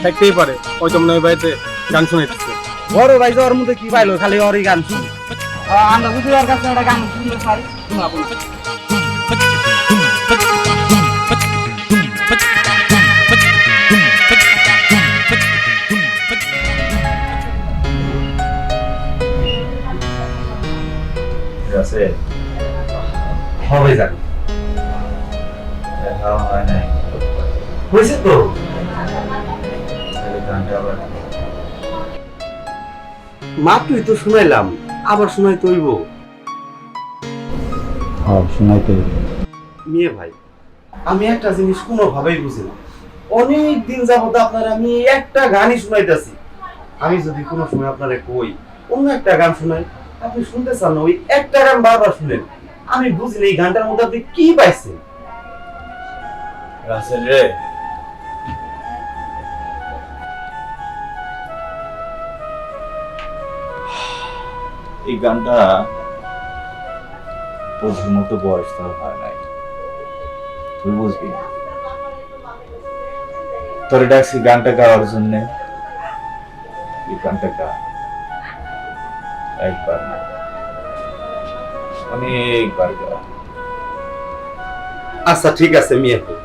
থাকতেই পারে, হয়তো মনে হয় বাড়িতে গান শুনাইতেছে। বড় ভাই ওর মধ্যে কি পাইলো, খালি ওরই গান শুনি। আমরা যদি ওর কাছে একটা গান শুনতে পারি শোনাবো না। হবে জানি হয় নাই হয়েছে তো মাত্রই তো শুনাইলাম, আবার শুনাই তৈব। শোনাইতে মেয়ে ভাই, আমি একটা জিনিস কোনোভাবেই বুঝি না। অনেক দিন যাবত আপনার আমি একটা গানই শুনাইতেছি। আমি যদি কোনো সময় আপনারে কই অন্য একটা গান শুনাই, আপনি শুনতে চান না, ওই একটা গান বারবার শুনেন। আমি বুঝি না এই গানটার মধ্যে আপনি কি পাইছেন। রাসেল রে, এই গানটা বোঝার মতো বয়স তোর হয় নাই, তুই বুঝবি না। তোরে ডাকছি গানটা গাওয়ার জন্য, এই গানটা গা, একবার না অনেকবার গা। আচ্ছা ঠিক আছে মেয়ে ভাই।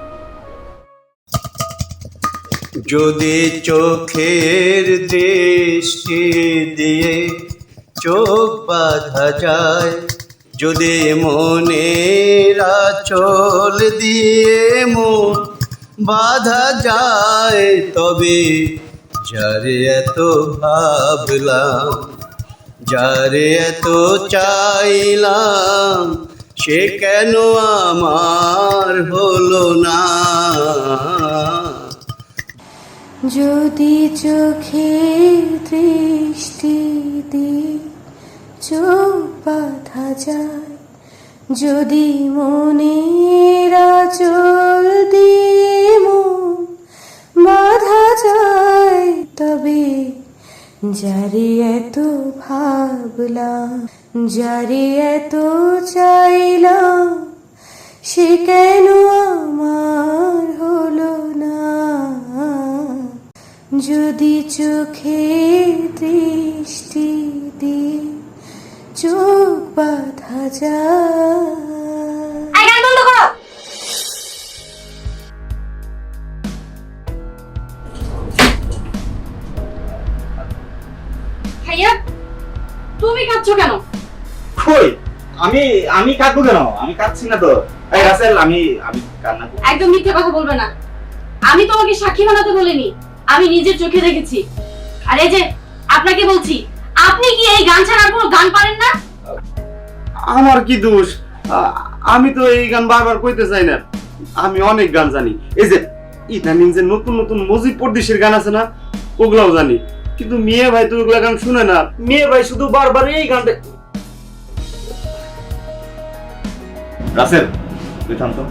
যদি চোখের দৃষ্টি দিয়ে চোখ বাঁধা যায়, যদি মনের আঁচল দিয়ে মন বাঁধা যায়, তবে যারে এত ভাবলাম, যারে এত চাইলাম, সে কেন আমার হলো না। যদি চোখে দৃষ্টি দিয়ে চোখ বাঁধা যায়, যদি মনের আঁচল দিয়ে মন বাঁধা যায়, তবে যারে এত ভাবলাম, যারে এত চাইলাম, সে কেন আমার হলো না। যদি চোখে দৃষ্টি দিয়ে চোখ বাঁধা যায়। ভাইয়া, তুমি কাঁদছো কেন? কই আমি কাঁদবো কেন? আমি কাঁদছি না তো। এই রাসেল, আমি কান্না করব? একদম মিথ্যে কথা বলবে না। আমি তোমাকে সাক্ষী বানাতে বলিনি, আমি নিজের চোখে দেখেছি। আর এই যে আপনাকে বলছি, আপনি কি এই গান ছাড়া আর কোনো গান পারেন না? আমার কি দোষ? আমি তো এই গান বারবার কইতে চাই না। আমি অনেক গান জানি। এই যে ইদানিং যে নতুন নতুন মজিদ পরদেশের গান আছে না, ওগুলাও জানি। কিন্তু মেয়ে ভাই তো ওগুলা গান শুনে না। মেয়ে ভাই শুধু বারবার এই গানটা। রাসেল, তুই থাম তো।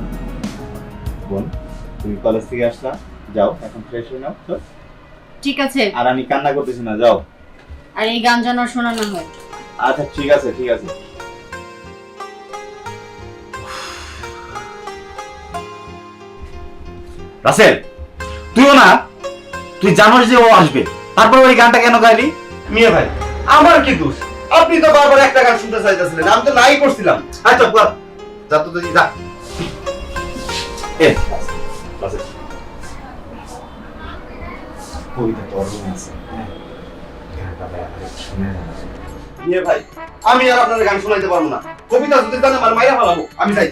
বোন, তুমি কলেজ থেকে আসলা, যাও এখন ফ্রেশ হয়ে নাও। ঠিক আছে। আর আমি কান্না করতেছি না, যাও। আর এই গান যেন শোনা না হয়। আচ্ছা ঠিক আছে, ঠিক আছে। রাসেল, তুইও না, তুই জানোস যে ও আসবে, তারপর ওই গানটা কেন গাইলি? মেয়ে ভাই, আমার কি দোষ? আপনি তো বারবার একটা গান শুনতে চাইতেছিলেন, আমি তো নাই করছিলাম। আচ্ছা বল, যা তো তুই যা। এ রাসেল, কবিতা তো অর্জন আছে, গানটা বাইরে শুনে না। মেয়ে ভাই, আমি আর আপনাদের গান শোনাইতে পারবো না। কবিতা যদি জানেন আমার মাইরা ফেলাবো। আমি যাই।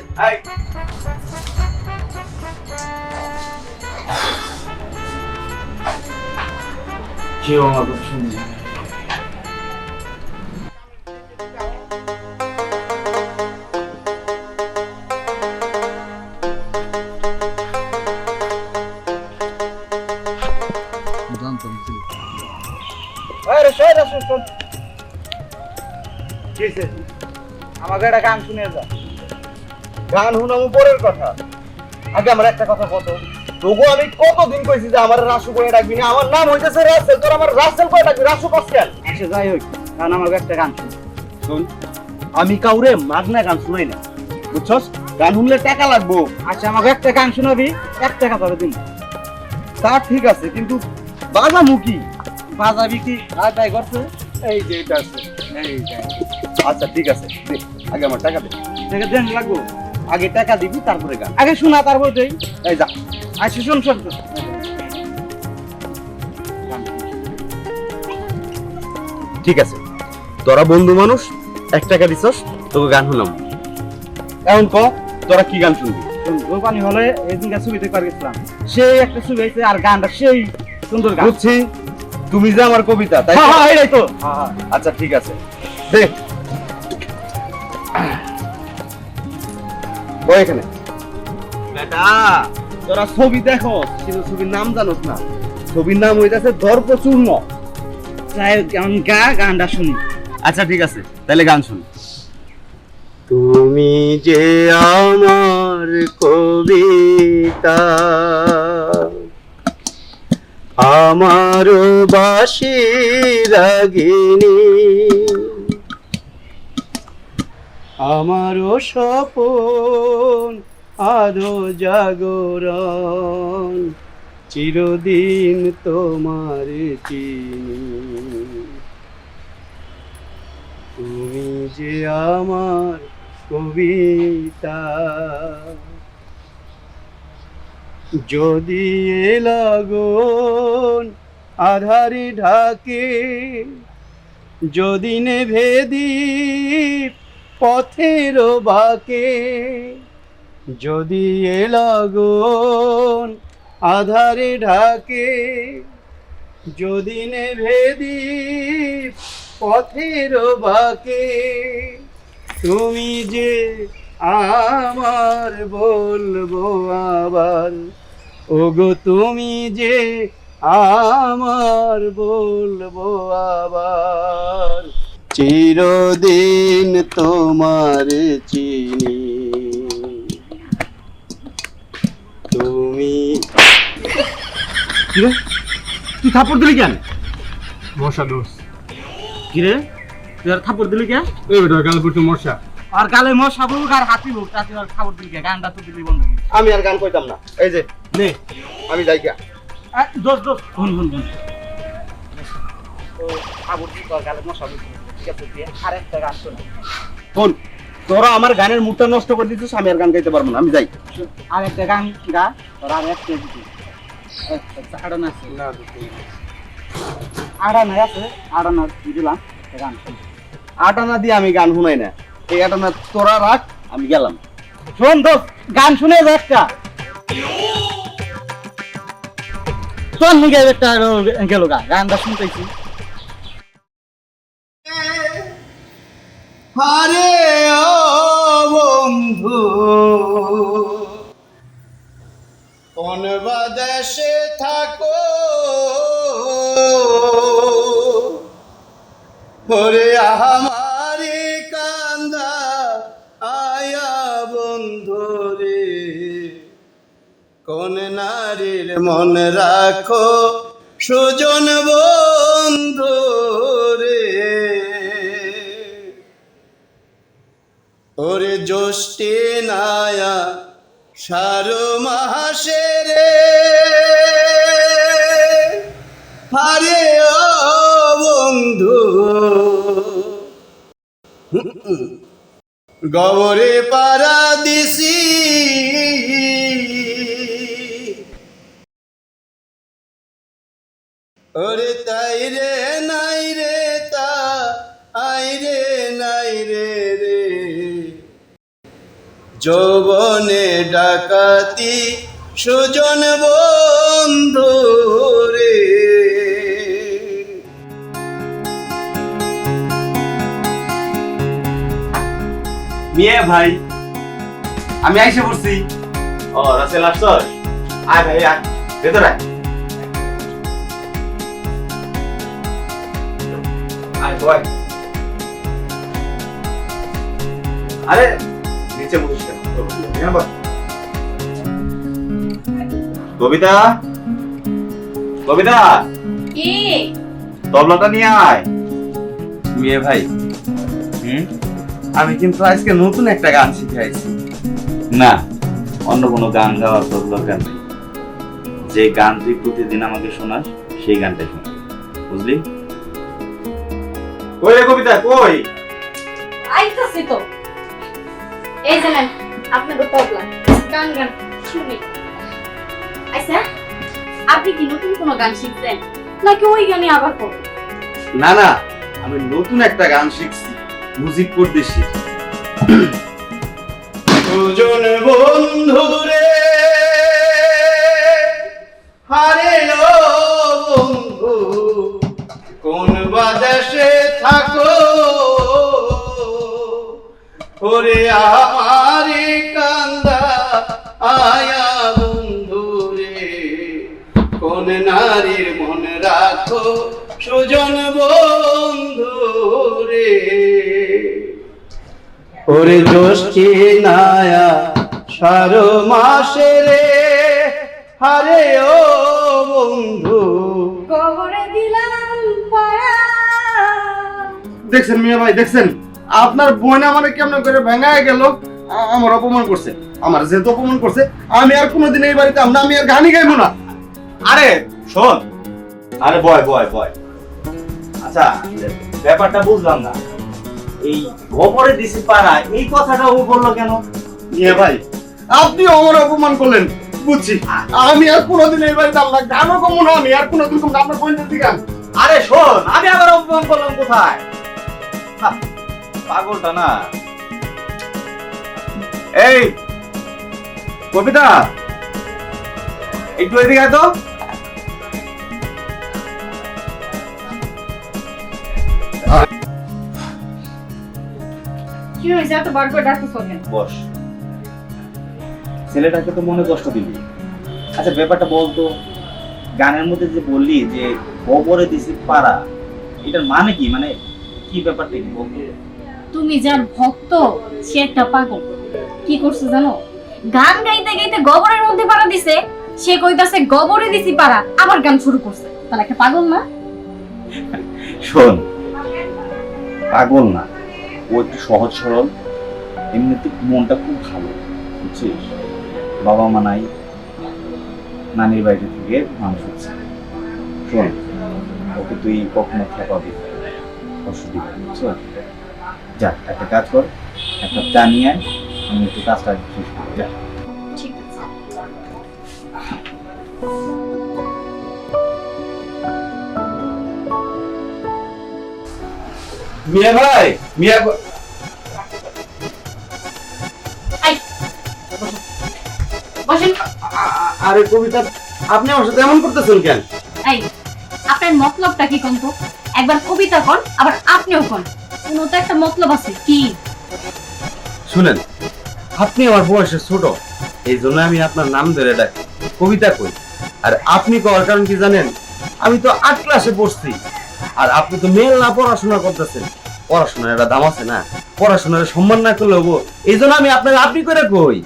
কেউ আমার কথা শুনছে? আমাকে একটা গান শুনে যা। গান শুনাবো পরের কথা, আগে আমার একটা কথা কত। তবু আমি কতদিন কইছি যে আমার রাসু করে ডাকবি না, আমার নাম হইতেছে রাসেল, তোর আমার রাসেল করে ডাকবি, রাসু কসকেন। আচ্ছা যাই হোক, গান আমাকে একটা গান শুন। আমি কাউরে মাগনা গান শুনাই না, বুঝছস? গান শুনলে টাকা লাগবো। আচ্ছা আমাকে একটা গান শোনাবি, 1 টাকা ধরে দিন। তা ঠিক আছে, কিন্তু বাজামু কি? বাজাবি কি? আদায় করছে এই যে এটা আছে, এই যে। আচ্ছা ঠিক আছে, দে, আগে আমার টাকা দে। টাকা দেন লাগবো, আগে টাকা দিবি তারপরে গান। আগে শোনা তারপরে দেই। এই যা, আচ্ছা শোন শোন। ঠিক আছে, তোরা বন্ধু মানুষ, 1 টাকা দিছস, তোকে গান শুনাম। এখন ক, তোরা কি গান শুনবি? দোকানি হলে এদিনকার ছবি দেখবার গেছিলাম, সেই একটা ছবি হয়েছে আর গানটা সেই সুন্দর গান। বুঝছি, তুমি যে আমার কবিতা, তাই তো? হ্যাঁ এটাই তো। আচ্ছা ঠিক আছে, দেখ বই এখানে। বেটা তোরা ছবি দেখো, কিন্তু ছবির নাম জানোস না। ছবির নাম হইতাছে দর্পচূর্ণ। আমি গানটা শুনি। আচ্ছা ঠিক আছে, তাহলে গান শুনি। তুমি যে আমার কবিতা, আমার বাঁশি রাগিনী, আমারও স্বপন আধো জাগরণ, চিরদিন তোমার চিনি। তুমি যে আমার কবিতা, যদি এ লগন আধারে ঢাকে, যদি নেভে দীপ পথের বাঁকে, যদি এ লগন আধারে ঢাকে, যদি নেভে দীপ পথের বাঁকে, তুমি যে আমার বলবো আবার, ওগো তুমি যে আমার বলবো আবার, চিরদিন তোমার চিনি। তুমি কিরে তুই থাপ্পড় দিলি কেন? মশা দোষ। কিরে তুই আর থাপ্পড় দিলি কেন? এই বেটা গাল পড়তে মশা। আর গালে মশা বুক আর হাতি বুক, তাতে আর থাপ্পড় দিলি কেন? গানটা তো দিলি বন্ধ। আমি আর গান কইতাম না, এই যে নে আমি যাই গা। দোস দোস শুন শুন শুন, ও থাপ্পড় দিলি তোর গালে মশা বুক, ঠিক আছে? তুই আর একটা গান শোন। শোন, তোরা আমার গানের মুডটা নষ্ট করে দিছিস, আমি আর গান গাইতে পারবো না, আমি যাই। আর একটা গান গা, তোরা আর একটা দিবি। আড়ানা আছে না? আড়ানা আছে, আড়ানা দিলাম গান। আটানা দিয়ে আমি গান শুনাই না, এই আটানা তোরা রাখ, আমি গেলাম। শোন দোস, গান শুনে যা একটা। চল নিয়ে একটা গেল গা, গানটা শুনতেছি। আরে ও বন্ধু, কোন বা দেশে থাকো, ওরে আমারে কান্দা আয়া বন্ধু রে, কোন নারীর মন রাখো সুজন বন্ধু রে, ওরে জ্যৈষ্ঠে নায়া সারো মাসে রে, আরে ও বন্ধু, গবরে পারা দিছি, ওরে তাই রে নাই রে তা, আই রে নাই রে রে, যৌবনে ডাকাতি সুজন বন্ধু রে। মিয়া ভাই, আমি আইসে পড়ছি। ও রাসেল আসছস? আয় ভাই আয়, ভেতরে আয়। আয় বয়। আরে নিচে বসিস কেন? এখানে বস। কবিতা, কবিতা, কি তবলাটা নিয়ে আয়। মেয়ে ভাই, আমি কিন্তু আজকে নতুন একটা গান শিখে আইছি। না, অন্য কোনো গান গাওয়ার তোর দরকার নেই। যে গান তুই প্রতিদিন আমাকে শোনাস সেই গানটা শোনা, বুঝলি? কই রে কবিতা, কই? আইতাছি তো। এই যে নেন আপনাদের তবলা, গান গান শুনি। আচ্ছা, আপনি কি নতুন কোনো গান শিখছেন নাকি ওই গানই আবার করবেন? না না, আমি নতুন একটা গান শিখছি, মিউজিক পরদেশি। দুজন বন্ধুরে হারে ও বন্ধু, কোন বাদেশে থাকো ওরে আমারে কান্দা আয়া বন্ধুরে, কোন নারীর মন রাখো সুজন বন্ধুরে, ওরে জ্যোষ্ঠী নায়া 12 মাসে রে হারে ও বন্ধু। কবরে দিলাম পাড়া। দেখছেন মিয়া ভাই, দেখছেন আপনার বোন আমারে কেমন করে ভেঙায় গেল, আমার অপমান করছে। আমার যেহেতু অপমান করছে, আমি আর কোনোদিন এই বাড়িতে আমি আর গানই গাইবো না। আরে শোন, আরে বয় বয় বয়। আচ্ছা, ব্যাপারটা বুঝলাম না, এই গোবরে দিছি পাড়া এই কথাটা ও বললো কেন? মিয়া ভাই, আপনি আমার অপমান করলেন, বুঝছি। আমি আর কোনোদিন এই বাড়িতে আপনার গানও কমো না, আমি আর কোনোদিন কমো না আপনার বোনের দিকে। আরে শোন, আমি আবার অপমান করলাম কোথায়? পাগলটা না। এই কবিতা, একটু এদিকে আয় তো। কি হয়েছে এত বার করে ডাকতেছ কেন? বস। ছেলেটাকে তো মনে কষ্ট দিবি। আচ্ছা ব্যাপারটা বলতো, গানের মধ্যে যে বললি যে গোবরে দিছি পাড়া, এটার মানে কি? মানে কি ব্যাপারটা কি বলতো? তুমি যার ভক্ত সে একটা পাগল। কি করছে জানো, গান গাইতে গাইতে গোবরের মধ্যে পাড়া দিছে, সে কইতাছে গোবরে দিছি পাড়া, আবার গান শুরু করছে। তাহলে একটা পাগল না? শোন, পাগল না, ও একটু সহজ সরল, এমনিতে মনটা খুব ভালো, বুঝছিস? বাবা মা নাই, নানির বাড়ি থেকে মানুষ হচ্ছে। শোন, ওকে তুই কখনো ঠেকাবি, কষ্ট দিবি, বুঝছো? যা, একটা কাজ কর, একটা চা নিয়ে আয়, আমি একটু কাজটা শেষ করি। যা। ঠিক আছে। মিয়া ভাই, মিয়া এই, বসেন। আরে কবিতা, আপনি আমার সাথে এমন করতেছেন কেন? এই, আপনার মতলবটা কি কোন তো? একবার কবিতা কোন, আবার আপনিও কোন। কোন তো একটা মতলব আছে। কি? শুনেন, আপনি আমার বয়সে ছোট, এই জন্য আমি আপনার নাম ধরে ডাকি, কবিতা কই। আর আপনি করার কারণ কি জানেন? আমি তো 8 ক্লাসে পড়ছি, আর আপনি তো মেল না পড়াশোনা করতেছেন। পড়াশোনার একটা দাম আছে না, পড়াশোনার সম্মান না করলে হবো, এই জন্য আমি আপনাকে আপনি করে কই।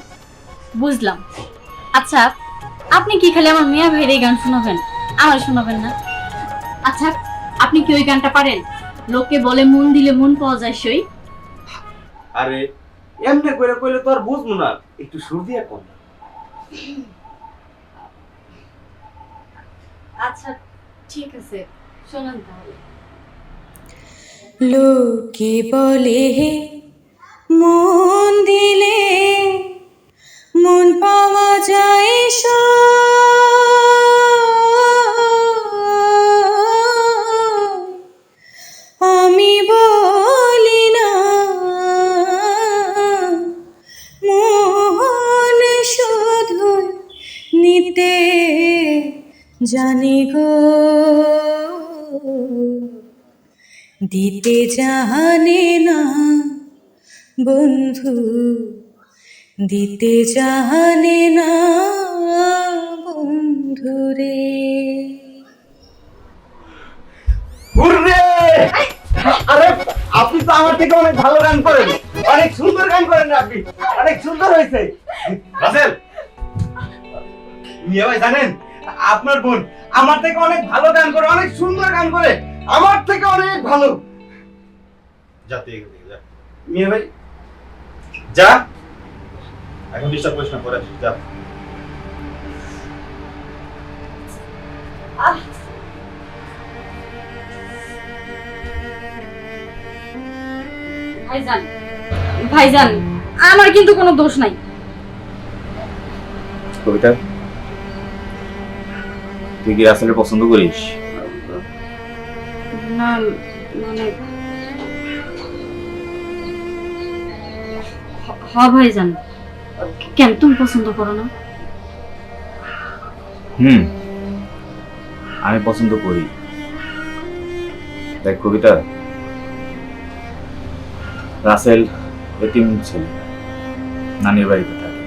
বুঝলাম। আচ্ছা, আপনি কি খালি আমার মিয়া ভাইয়ের এই গান শোনাবেন, আমার শোনাবেন না? আচ্ছা, আপনি কি ওই গানটা পারেন? লোকে বলে মন দিলে মন পাওয়া যায় সই। আরে এমনি করে কইলে তো আর বুঝবো না, একটু সুর দিয়ে কোন। আচ্ছা ঠিক আছে, শোনান তাহলে। লোকে বলে মন দিলে মন পাওয়া যায় আমি বলি না মন শুধু নিতে জানি গো, দিতে জানে না বন্ধু, দিতে জানে না বন্ধু রে। হুররে! আরে আপনি তো আমার থেকে অনেক ভালো গান করেন। অনেক সুন্দর গান করেন না আপনি, অনেক সুন্দর হয়েছে। রাসেল, মিয়া ভাই জানেন আপনার বোন আমার থেকে অনেক ভালো গান করে, অনেক সুন্দর গান করে, আমার থেকে অনেক ভালো। যা তুই এখান থেকে যা। মিয়া ভাই যা, এখন ডিস্টার্ব করিস না, পরে যা। ভাইজান, ভাইজান, আমার কিন্তু কোনো দোষ নাই। কবিতা, তুই কি রাসেলের পছন্দ করিস? না মানে ভাইজান, কেন তুমি পছন্দ করো না? আমি পছন্দ করি। দেখ কবিতা, রাসেল এতিম ছেলে, নানির বাড়িতে থাকে,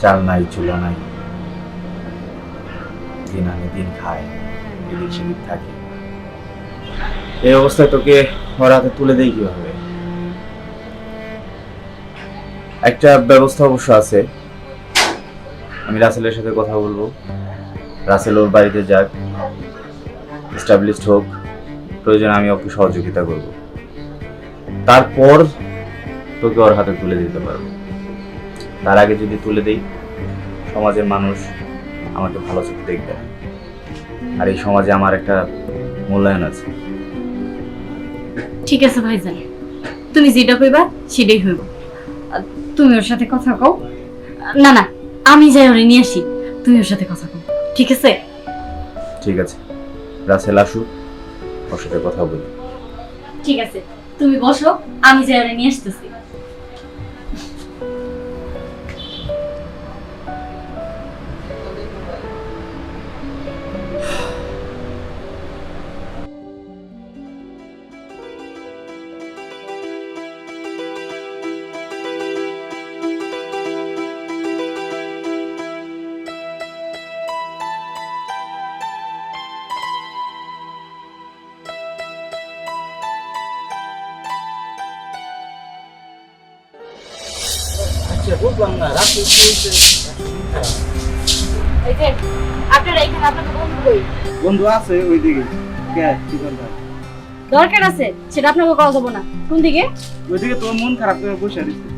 চাল নাই চুলা নাই, দিন আনে দিন খায়, এদিক সেদিক থাকে। এই অবস্থায় তোকে ওর হাতে তুলে দেই কিভাবে? একটা ব্যবস্থা অবশ্য আছে। আমি রাসেলের সাথে কথা বলবো, রাসেল ওর বাড়িতে যাক, এস্টাবলিশড হোক, প্রয়োজনে আমি ওকে সহযোগিতা করব, তারপর তোকে ওর হাতে তুলে দিতে পারবো। তার আগে যদি তুলে দেই, সমাজের মানুষ আমাকে ভালো চোখে দেখবে না, আর এই সমাজে আমার একটা মূল্যায়ন আছে। ঠিক আছে ভাইজান, তুমি যেটা কইবা সেটাই হইব। তুমি ওর সাথে কথা কও। না না, আমি যাই ওরে নিয়ে আসি, তুমি ওর সাথে কথা কও, ঠিক আছে? ঠিক আছে, রাসেল আসুক, ওর সাথে কথা বলি। ঠিক আছে, তুমি বসো, আমি যাই ওরে নিয়ে আসতেছি। আচ্ছা বুঝলাম না, রাসেল কি হয়েছে? এই যে আপনারা এখানে আপনাদের বন্ধু কই? বন্ধু আছে ওইদিকে। কে কি করবে? দরকার আছে, সেটা আপনাকে কল দেবো না। কোন দিকে? ওইদিকে তোর মন খারাপ করে বসে দিচ্ছে।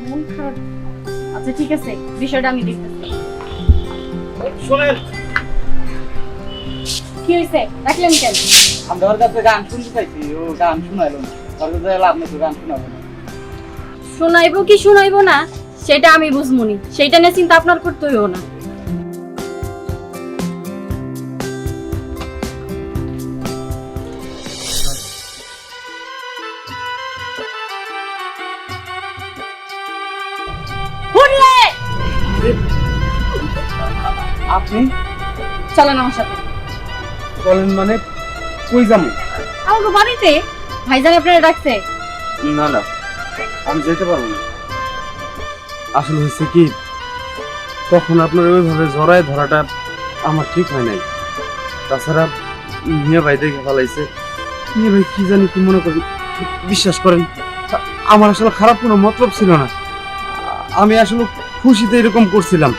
মন খারাপ? আচ্ছা ঠিক আছে, বিষয়টা আমি দেখতেছি। শোনেন, কি হয়েছে, রাখলেন কেন? আমি ওর কাছে গান শুনতে চাইছি, ও গান শোনাইলো না। ওর কাছে লাভ নেই, তো গান শোনাবো না। শোনাইবো কি শোনাইবো না সেটা আমি বুঝমুনি, সেইটা নিয়ে চিন্তা আপনার করতে হইব না। হুরলে! আপনি চলেন আমার সাথে। বলেন মানে কই যাবো? আমাকে বাড়িতে ভাইজান আপনারা ডাকছে। না না, আমি যেতে পারবো না। আসলে হয়েছে কি, তখন আপনার ওইভাবে জড়ায় ধরাটা আমার ঠিক হয় নাই। তাছাড়া মিয়া ভাই দেখে ফেলাইছে। মিয়া ভাই কি জানি কি মনে করেন, বিশ্বাস করেন আমার আসলে খারাপ কোনো মতলব ছিল না। আমি আসলে খুশিতে এরকম করছিলাম।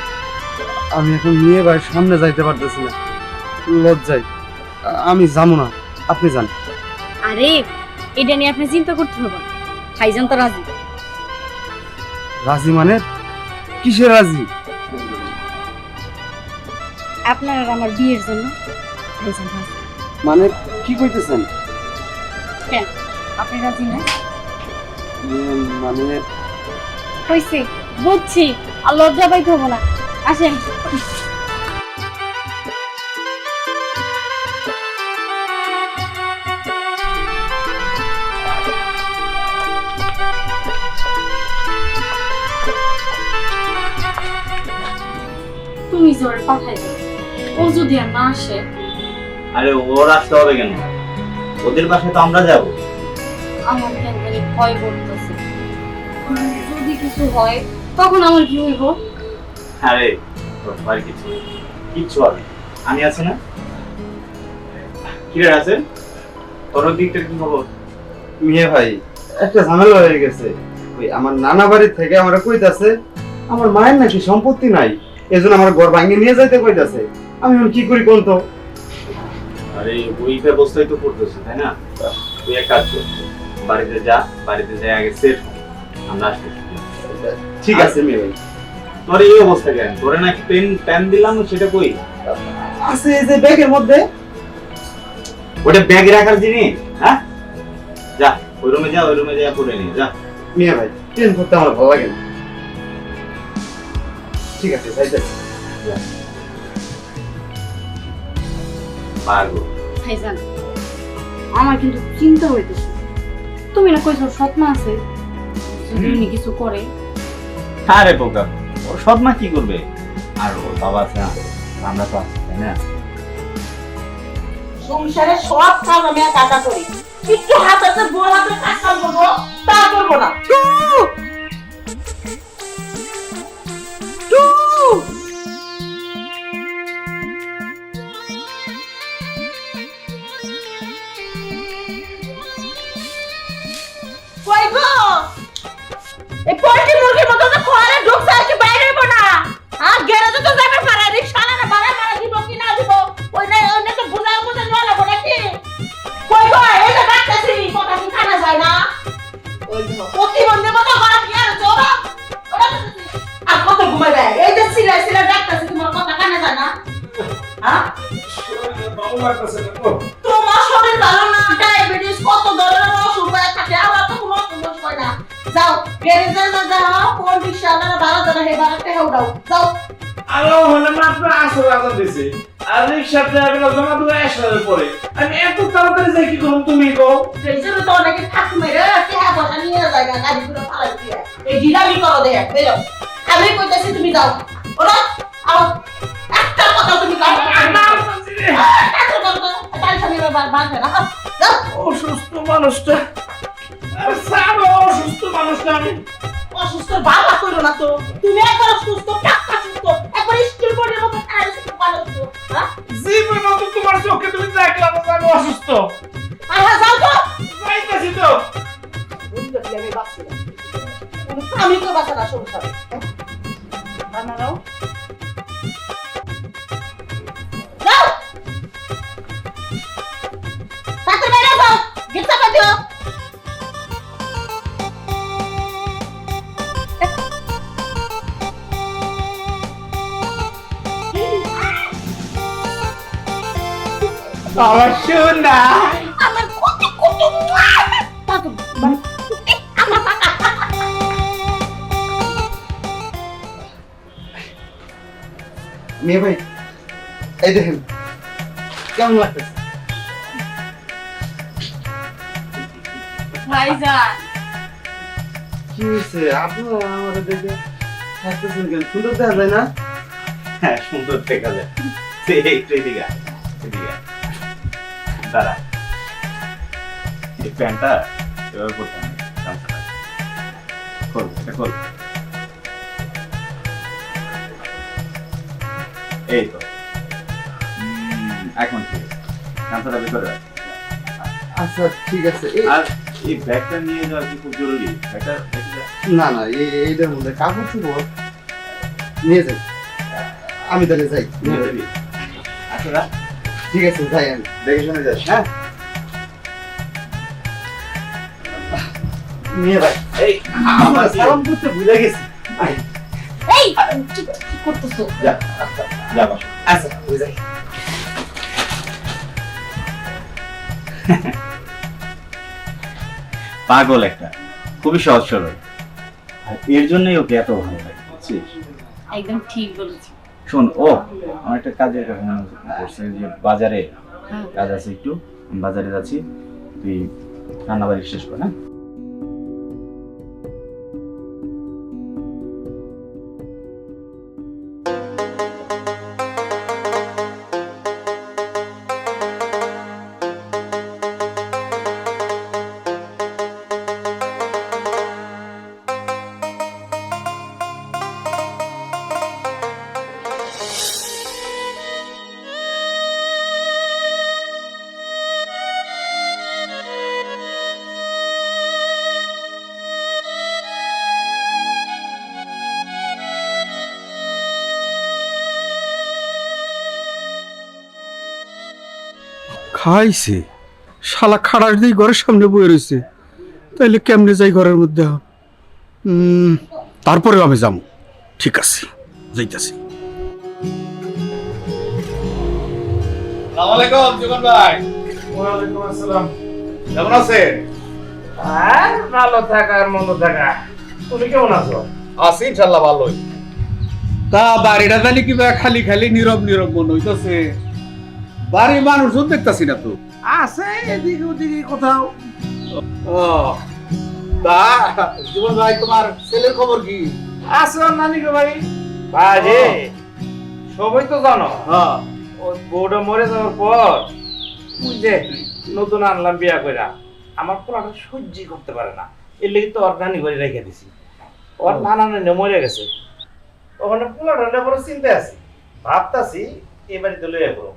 আমি এখন মিয়া ভাইয়ের সামনে যাইতে পারতেছি না, লজ্জায়। আমি যাবো না, আপনি যান। আরে এটা নিয়ে আপনি চিন্তা করতে হবে না, ভাইজান তো রাজি। রাজি মানে কিসের রাজি? আপনার আর আমার বিয়ের জন্য ভাইজান রাজি। মানে কি কইতেছেন? কেন আপনি রাজি না? মানে হইছে, বুঝছি, আর লজ্জা পাইতে হবো না। আসেন। তুমি জোরে পাঠাই দাও, ও যদি আর না আসে। আরে ওর আসতে হবে কেন? ওদের বাসায় তো আমরা যাব। আমার কেন জানি ভয় করতেছে, যদি কিছু হয় তখন আমার কি হইব? আরে তোর কিচ্ছু হবে, আমি আছি না। কি রে রাসেল, তোর দিকটা কি খবর? মিয়া ভাই একটা ঝামেলা হয়ে গেছে। ওই আমার নানা বাড়ি থেকে আমার কইতাছে আমার মায়ের নাকি সম্পত্তি নাই, এজন্য আমার ঘর ভাঙিয়ে নিয়ে যাইতে কইতাছে। আমি এখন কি করি কোন তো? আরে ওই ব্যবস্থাই তো করতেছি, তাই না? তুই এক কাজ কর, বাড়িতে যা, বাড়িতে যাই আগে সেট আমরা আসতেছি। ঠিক আছে মিয়া ভাই। তোর এই অবস্থা কেন? তোরে নাকি পেন দিলাম, সেটা কই? আছে এই যে ব্যাগের মধ্যে। ওটা ব্যাগ রাখার জিনিস? হ্যাঁ, যা ওই রুমে যা, ওই রুমে যা পড়ে নিয়ে যা। মিয়া ভাই ট্রেন করতে আমার ভালো লাগে না। ঠিক আছে যাইতেছি। পারবো। ভাইজান, আমার কিন্তু চিন্তা হইতেছে। তুমি না কইছো স্বপ্ন আছে, যদি উনি কিছু করে। আরে বোকা, ওর সৎ মা কি করবে? আর ওর বাবা আছে না, আমরা তো আছি, তাই না? সংসারে সব কাজ আমি একা একা করি, একটু হাতে বড় হাতে কাজ কাম করবো তা করবো না। কই গো, এই পোল্ট্রি মুরগির মতো তো ঘরে ঢুকছে আর কি বাইরে হইবো না। আর গ্যারেজে তো যাবে পারে, রিকশা না ভাড়া মারা দিব কি না দিব ওই না তো বুঝা বুঝা নেওয়া লাগবো নাকি। কই গো, এই যে ডাকতেছি কথা কি কানা যায় না। ওই যে প্রতিবন্ধী মতো ঘরে কি আর জোরা ওরা আর কত ঘুমাইবে, এই যে সিলাই সিলাই ডাকতেছি তোমার কথা কানা যায় না। হ্যাঁ তোমার শরীর ভালো না, ডায়াবেটিস কত ধরনের অসুখ হয়ে থাকে, আবার তো কোনো অসুখ হয় না। যাও গ্যারেজে না যাও, কোন রিকশাওয়ালা ভাড়া দেবে হে ভাড়া টাকা উঠাও যাও। আলো হলে মাত্র 800 টাকা দিছে, আর রিকশা ড্রাইভার জমা দেবে 100 পরে। আমি এত তাড়াতাড়ি যাই কি করব তুমি কও? এই জন্য তো অনেকে থাকু মেরে টাকা পয়সা নিয়ে যায় না, গাড়ি করে ফালাই দিয়ে এই ডিলামি করো দে বেরো। আমি কইতাছি তুমি যাও ওরা আও, একটা কথা তুমি কাও না। এত কথা তাই সামনে বাড়বে না, যাও। অসুস্থ মানুষটা, আর সারা অসুস্থ মানুষটা আমি। অসুস্থ বাবা করো না তো, তুমি একবার সুস্থ টাকা সুস্থ একবার স্কুল বোর্ডের মতো কাজ ভালো তো। হ্যাঁ জীবনে তো তোমার চোখে তুমি দেখলাম যে আমি অসুস্থ। আহা যাও তো, যাইতাছি তো। বুঝলে কি আমি বাঁচছি না, আমি তো বাঁচা না সংসারে। বানাও যাও, তাতে বেরো যাও, গিফট করে দিও। আমার সোনা, আমার কত কত তাতে আমার মিয়া ভাই এই দেখেন কেমন লাগতেছে? ভাইজান, কি হয়েছে আপনারা আমাদের দেখে হাসতেছেন কেন? সুন্দর দেখা যায় না? হ্যাঁ, সুন্দর দেখা যায়। একটু এদিকে আয়, এদিকে আয়। দাঁড়া, এই প্যান্টটা এবার করতে হবে, গামছাটা খোল, এটা খোল। এই তো এখন ঠিক আছে, গামছাটা বের করে রাখ। আচ্ছা ঠিক আছে। আর এই ব্যাগটা নিয়ে যাওয়া কি খুব জরুরি? ব্যাগটা না না এইটার মধ্যে কাপড় চোপড় নিয়ে যাই, আমি তাহলে যাই। নিয়ে যাবি? আচ্ছা রাখ। ঠিক আছে যাই, আমি দেখে শুনে যাস। হ্যাঁ নিয়ে ভাই এই আমরা সালাম করতে ভুলে গেছি। এই কি করতেছো? যা যা বস। আচ্ছা ওই যাই। পাগল একটা, খুবই সহজ সরল, আর এর জন্যই ওকে এত ভালো লাগে, বুঝছিস? একদম ঠিক বলেছি। শোন, ও আমার একটা কাজের কথা মনে পড়ছে, যে বাজারে কাজ আছে একটু, আমি বাজারে যাচ্ছি, তুই রান্নাবাড়ি শেষ কর। হ্যাঁ খাইছে শালা খাড়াস দিয়ে ঘরের সামনে বয়ে রয়েছে, তাইলে কেমনে যাই ঘরের মধ্যে এখন? তারপরেও আমি যাবো, ঠিক আছে যাইতাছি। আসসালামু জীবন ভাই। ওয়ালাইকুম আসসালাম। কেমন আছেন? আর ভালো থাকার মন্দ থাকা। তুমি কেমন আছো? আছি ইনশাল্লাহ ভালোই। তা বাড়িটা জানি কিবা খালি খালি নীরব নীরব মনে হইতেছে, বাড়ির মানুষজন দেখতাছি না তো। আছে এদিকে ওদিকে কোথাও। ও তা জীবন ভাই, তোমার ছেলের খবর কি? আছে ওর নানিকে বাড়ি। বাজে সবাই তো জানো, হ্যাঁ ওই বউটা মরে যাওয়ার পর ওই যে নতুন আনলাম বিয়া কইরা, আমার পোলাটা সহ্যই করতে পারে না, এর লেগে তো ওর নানি বাড়ি রেখে দিছি। ওর নানা নানি মরে গেছে, ওখানে পোলাটা বড় চিন্তা আছে, ভাবতাছি এই বাড়িতে লইয়া পড়ো।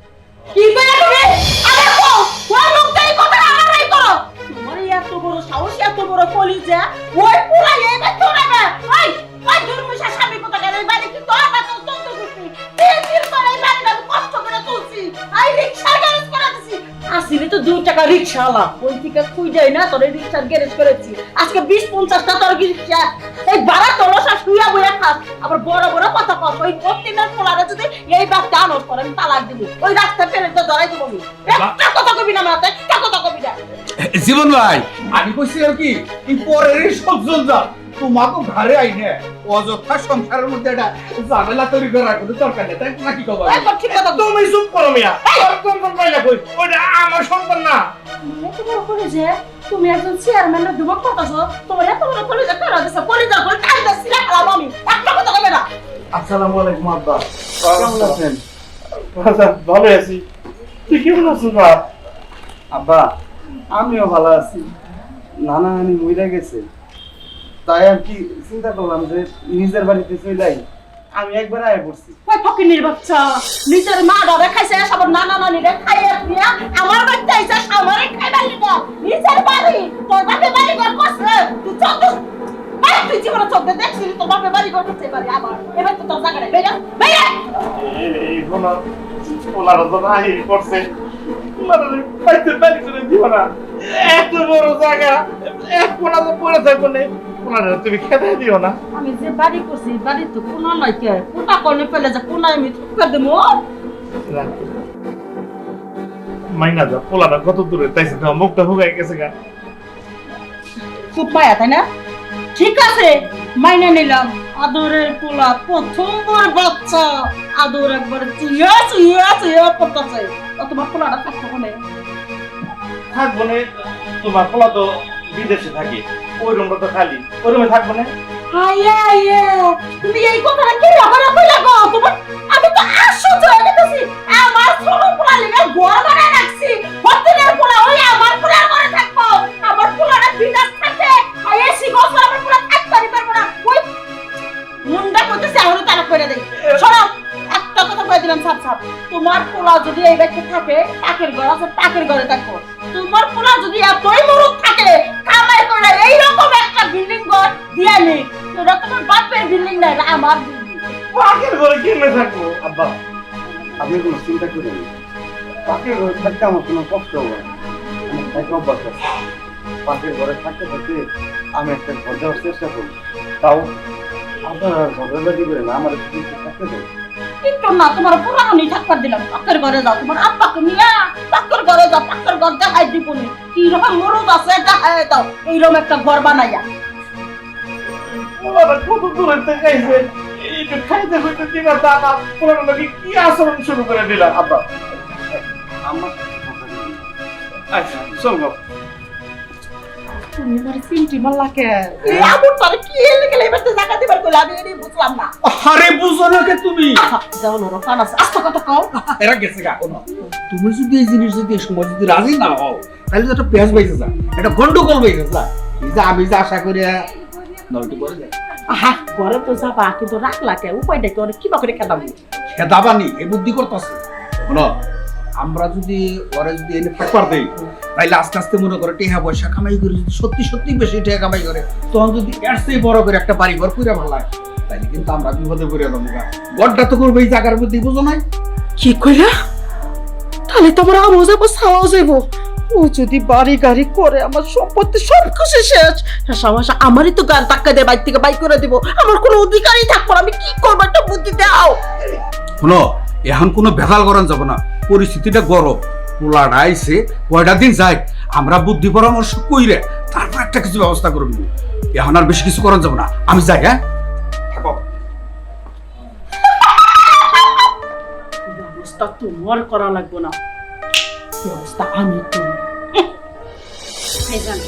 কি করে তুমি আরে কো কোন লোকটাই কথা আমারই করো। তোমার এত বড় সাহস, এত বড় কলিজা, ওই পুরা এই বাচ্চা না। ওই ওই দুর্মিশা স্বামী কথা করে এই বাড়ি কি তোর না তো তো করছি। তিন দিন পরে এই বাড়িটা আমি কষ্ট করে তুলছি, আই রিকশা গ্যারেজ করে দিছি। আসলে তো 2 টাকা রিকশাওয়ালা, ওই থেকে খুই যায় না তোর রিকশার গ্যারেজ করেছি। আজকে 20-50 টাকা তোর রিকশা এই বাড়া তলসা শুয়া বইয়া খাস, আবার বড় বড় কথা কস। ওই প্রতিদিনের পোলারে যদি এই বাচ্চা আনোর পরে আমি তালাক দিব, ওই রাস্তা ফেলে তো ধরাই দিব আমি। একটা কথা কবি না মাথা, একটা কথা কবি না। জীবন ভাই, আমি কইছি আর কি এই পরের সব জঞ্জা তোমাকে ঘরে আইনে অযথা সংসারের মধ্যে একটা ঝামেলা তৈরি করার কোনো দরকার নেই, তাই নাকি কবা? একবার ঠিক কথা তুমি চুপ করো মিয়া। তোর সন্তান পাইলা কই? ওইটা আমার সন্তান না। এত বড় কলেজে তুমি একজন চেয়ারম্যানের দুবক করতেছো, তোমার এত বড় কলেজে কারা দিছে? কলেজে করে কাজ দিছি রাখলাম আমি, একটা কথা কবে না। আসসালামু আলাইকুম আব্বা, কেমন আছেন? ভালো আছি, তুই কেমন আছিস বাপ? আব্বা আমিও ভালো আছি। নানা নানি মইরা গেছে, তাই আর কি চিন্তা করলাম যে নিজের বাড়িতে চলে আমি একবার আয় পড়ছি। ওই ফকিনীর বাচ্চা নিজের মা ডরে খাইছে, সবার নানা নানি রে খাইয়া দিয়া আমার বাচ্চা আইছে আমারে খাইবার লিগা। নিজের বাড়ি তোর বাপে বাড়ি ঘর করছে, তুই চোখ তুই জীবনে চোখ দিয়ে দেখছিলি তোর বাপে বাড়ি ঘর করতে পারি আমার, এবার তো তোর জায়গা নেই। বেরা বেরা এই পোলার তো নাই করছে, পোলার পাইতে বাড়ি করে দিব না, এত বড় জায়গা এক কোনা তো পড়ে থাকবো না, পোলার তুমি খেতে দিও না। আমি যে বাড়ি করছি বাড়ি তো কোনা নাই, কে কোটা করলে ফেলে যা কোনা আমি ঠুকা দেবো। মাইনা যা, পোলাটা কত দূরে তাইছে, তোমার মুখটা হুগাই গেছে গা। খুব মায়া তাই না? ঠিক আছে মাইনে নিলাম, আদরের পোলা প্রথমবার বাচ্চা, আদর একবার চিয়া চিয়া চিয়া করতেছে। তোমার পোলাটা থাকতো কোনে? থাকবো না, তোমার পোলা তো বিদেশে থাকে, ওই রুমটা তো খালি, ওই রুমে থাকবো না। হাইয়া হাইয়া তুমি এই কথাটা কি আমার কইলা গো? তোমার আমি তো আশ্চর্য হয়ে গেছি। আমার ছোট পোলা লিগা ঘর বানায় রাখছি, হতেনের পোলা ওই আমার পোলা ঘরে থাকবো, আমার পোলাটা বিদেশ থাকে। হাইয়া সিগো আমার পোলা থাকতে পারবো না। ওই মুন্ডা কইতেছে আরো তারা কইরা দেই। শোনো একটা কথা কই দিলাম সাপ সাপ, তোমার পোলা যদি এই বাড়িতে থাকে, টাকের ঘর আছে, টাকের ঘরে থাকবো। তোমার পোলা যদি এতই মুরুখ থাকে, কামাই করে এই রকম একটা বিল্ডিং ঘর দিয়া নেই, এটা তোমার বাপের বিল্ডিং না, এটা আমার বিল্ডিং। পাকের ঘরে কেমনে থাকবো? আব্বা আপনি কোনো চিন্তা করেন না, পাখির ঘরে থাকতে আমার কোনো কষ্ট হবে না, আমি থাকি অভ্যাস আছে। পাখির ঘরে থাকতে থাকতে আমি একটা ঘর দেওয়ার চেষ্টা করি, তাও আপনারা ঘরের বাড়ি করে না আমার থাকতে দেয়। কিন্তু না, তোমার পুরানি থাকবার দিলাম, পাকের ঘরে যাও, তোমার আব্বাকে নিয়ে পাকের ঘরে যাও, পাকের ঘর দেখাই দিব নি কি রকম মরুদ আছে দেখাই দাও, এইরকম একটা ঘর বানাইয়া। পোলাটা কত দূরে দেখাইছে, এইটা খাইতে হইতে দিবা তা না, পোলাটা নাকি কি আচরণ শুরু করে দিলা। আব্বা আমার আচ্ছা চল গো। তুমি আমার চিন্তি মাল্লাকে এই আমুর তারে কি লেগে এবারে জায়গা দিবার কইলা, আমি এটাই বুঝলাম না। আরে বুঝো না কে তুমি? যাও না কান আছে, আস্তে কথা কও। এরা গেছে গা কোনো। তুমি যদি এই জিনিস যদি এই সময় যদি রাজি না হও, তাহলে তো একটা পেঁয়াজ বাইছে যা, একটা গন্ডগোল বাইছে যা। এই যে আমি যে আশা করি নয়টি করে যায়। আহা ঘরে তো যাবা, কিন্তু রাখলা কে? উপায়টা কি? অনেক কিবা করে খেদাবো? খেদাবানি এই বুদ্ধি করতেছে। শোনো, আমরা যদি ওরা যদি এনে থাকবার দেই, তাইলে আস্তে আস্তে মনে করে টেহা পয়সা কামাই করে যদি সত্যি সত্যি বেশি টেহা কামাই করে, তখন যদি এর চেয়ে বড় করে একটা বাড়ি ঘর করে ভালো হয়, তাইলে কিন্তু আমরা বিপদে পড়ে যাবো। গড়টা তো করবো এই জায়গার মধ্যে, বুঝো নাই? কি কইলা? তাহলে তো আমার আমও যাবো ছাওয়াও যাবো। ও যদি বাড়ি গাড়ি করে আমার সম্পত্তি সব কিছু শেষ, সমস্যা আমারই তো গান ধাক্কা দিয়ে বাইর থেকে বাইর করে দিব, আমার কোনো অধিকারই থাকবো না। আমি কি করবো একটা বুদ্ধি দাও। শোনো, এখন কোনো ভেজাল করান যাব না, পরিস্থিতিটা গরম, পোলাটা আইছে, কয়টা দিন যাই, আমরা বুদ্ধি পরামর্শ কইরে তারপর একটা কিছু ব্যবস্থা করে দিব। এখন আর বেশি কিছু করান যাব না, আমি যাই। হ্যাঁ, থাকো। ব্যবস্থা তোমার করা লাগবো না, ব্যবস্থা আমি করব। ভাইজান,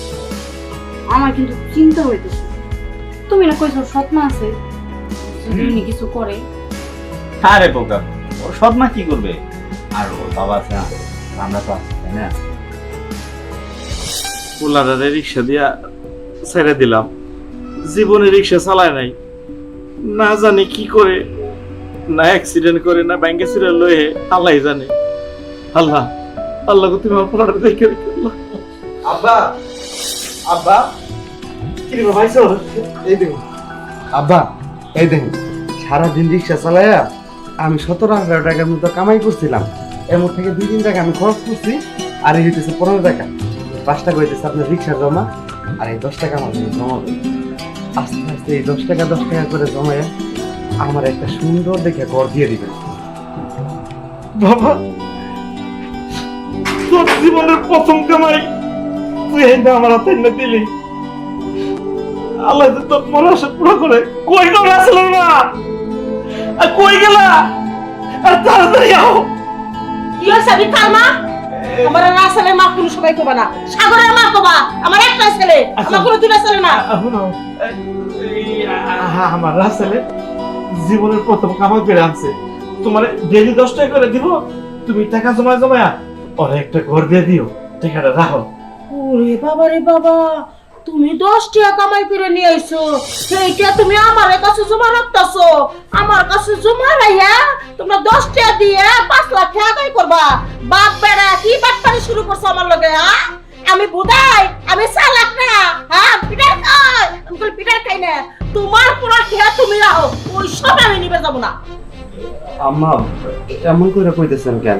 আমার কিন্তু চিন্তা হইতেছে। তুমি না কইছো স্বপ্ন আছে, যদি উনি কিছু করে। আরে বোকা, ওর সৎ মা কি করবে? আর ওর বাবা আছে না, আমরা তো আছি, তাই না? পোলারে রিক্সা দিয়া ছেড়ে দিলাম, জীবনে রিক্সা চালায় নাই, না জানি কি করে, না অ্যাক্সিডেন্ট করে, না ব্যাংকে ছিঁড়ে লয়ে, আল্লাহ জানে। আল্লাহ আল্লাহ গো, তুমি আমার পোলারে দেখে রেখো আল্লাহ। আব্বা, আব্বা, কি রে ভাইছো? এই দেখুন আব্বা, এই দেখুন, সারাদিন রিক্সা চালাইয়া আমি 17-18 টাকার মতো কামাই করছিলাম। এর মধ্যে থেকে 2-3 টাকা আমি খরচ করছি, আর এই হইতেছে 15 টাকা। 5 টাকা হইতেছে আপনার রিক্সার জমা, আর এই 10 টাকা আমার জমাবে। আস্তে আস্তে এই 10 টাকা করে জমায় আমার একটা সুন্দর দেখে ঘর দিয়ে দিবেন। বাবা, তোর জীবনের প্রথম কামাই তুই এই না আমার হাতে এনে দিলি। আল্লাহ যে তোর মনে আশা পুরো করে। কই গো রাসেল না, আর কই গেলা? আর তাড়াতাড়ি আও। কি হইছে? আমি কার মা? আমার রাসেলের মা কোনো সবাই কবা না, সাগরের মা কবা। আমার একটা ছেলে, আমার কোনো দুটা ছেলে না। আমার রাসেলে জীবনের প্রথম কামাই করে আনছে, তোমার ডেলি 10 টাকা করে দিব, তুমি টাকা জমায়া ওরে একটা ঘর দিয়ে দিও, টাকাটা রাখো। ওরে বাবা রে বাবা, তুমি 10 টাকা কামাই করে নিয়ে আইছো, সেইটা তুমি আমার কাছে জমা রাখতাছো। আমার কাছে জমা রাইয়া তোমরা 10 টাকা দিয়ে 5 লাখ টাকা আদায় করবা। বাপ বেড়া কি বাটপারি শুরু করছো আমার লগে? আমি বুদাই, আমি চালাক না, পিটার খাই। আমি কই পিটার খাই না, তোমার পুরো টাকা তুমি রাখো, ওই সব আমি নিবে যাব না। আম্মা, এমন করে কইতেছেন কেন?